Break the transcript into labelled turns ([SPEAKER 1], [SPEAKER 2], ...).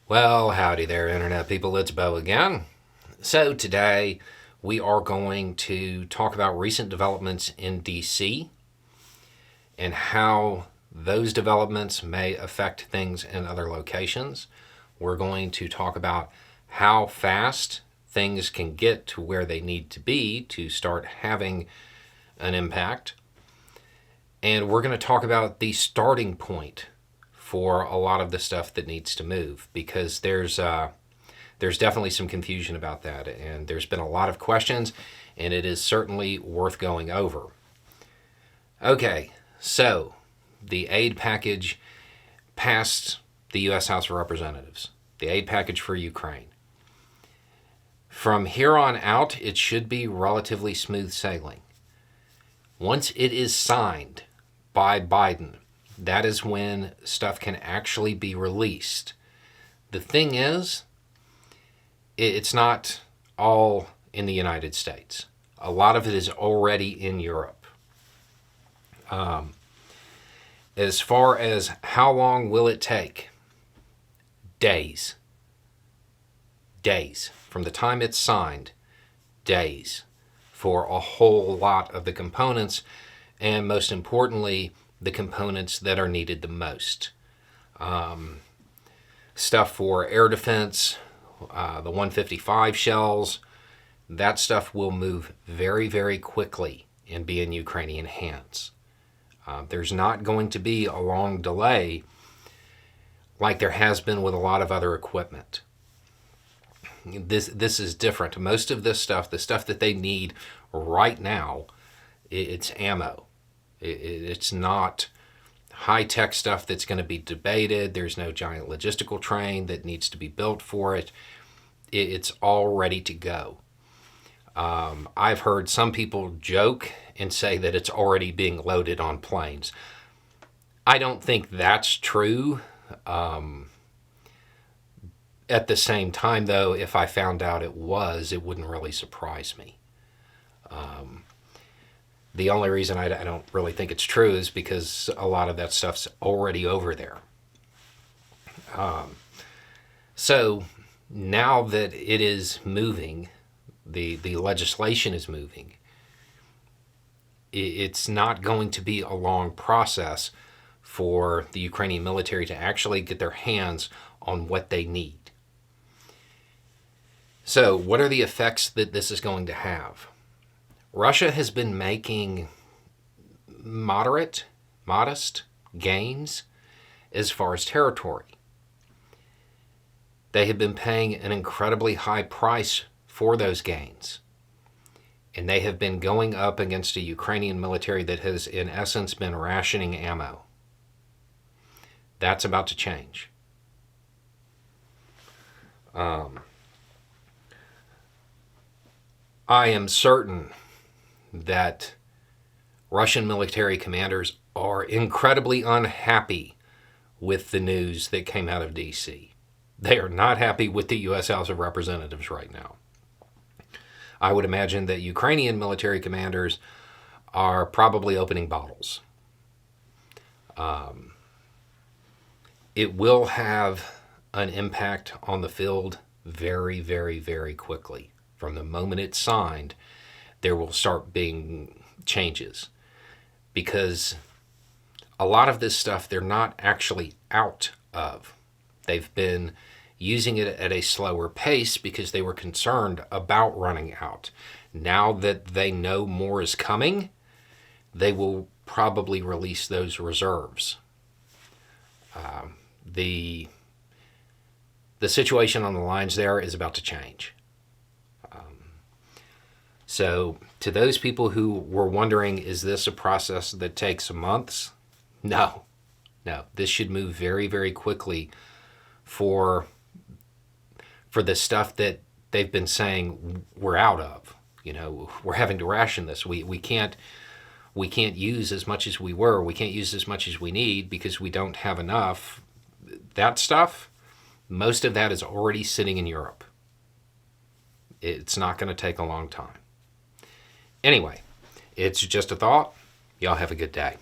[SPEAKER 1] Well, howdy there, Internet people. It's Bo again. So, today we are going to talk about recent developments in DC and how those developments may affect things in other locations. We're going to talk about how fast things can get to where they need to be to start having an impact. And we're going to talk about the starting point for a lot of the stuff that needs to move, because there's definitely some confusion about that, and there's been a lot of questions, and it is certainly worth going over. Okay, so the aid package passed the U.S. House of Representatives, the aid package for Ukraine. From here on out, it should be relatively smooth sailing. Once it is signed by Biden, that is when stuff can actually be released. The thing is, it's not all in the United States. A lot of it is already in Europe. As far as how long will it take? Days. Days. From the time it's signed, days for a whole lot of the components, and most importantly, the components that are needed the most. Stuff for air defense, the 155 shells, that stuff will move very, very quickly and be in Ukrainian hands. There's not going to be a long delay like there has been with a lot of other equipment. This is different. Most of this stuff, the stuff that they need right now, it's ammo. It's not high-tech stuff that's going to be debated. There's no giant logistical train that needs to be built for it. It's all ready to go. I've heard some people joke and say that it's already being loaded on planes. I don't think that's true. At the same time, though, if I found out it was, it wouldn't really surprise me. The only reason I don't really think it's true is because a lot of that stuff's already over there. So now that it is moving, the legislation is moving, it's not going to be a long process for the Ukrainian military to actually get their hands on what they need. So what are the effects that this is going to have? Russia has been making modest gains as far as territory. They have been paying an incredibly high price for those gains. And they have been going up against a Ukrainian military that has, in essence, been rationing ammo. That's about to change. I am certain that Russian military commanders are incredibly unhappy with the news that came out of D.C. They are not happy with the U.S. House of Representatives right now. I would imagine that Ukrainian military commanders are probably opening bottles. It will have an impact on the field very, very, very quickly. From the moment it's signed, there will start being changes, because a lot of this stuff they're not actually out of. They've been using it at a slower pace because they were concerned about running out. Now that they know more is coming, they will probably release those reserves. The situation on the lines there is about to change. So to those people who were wondering, is this a process that takes months? No. This should move very, very quickly for the stuff that they've been saying we're out of. We're having to ration this. We can't use as much as we were. We can't use as much as we need because we don't have enough. That stuff, most of that is already sitting in Europe. It's not going to take a long time. Anyway, it's just a thought. Y'all have a good day.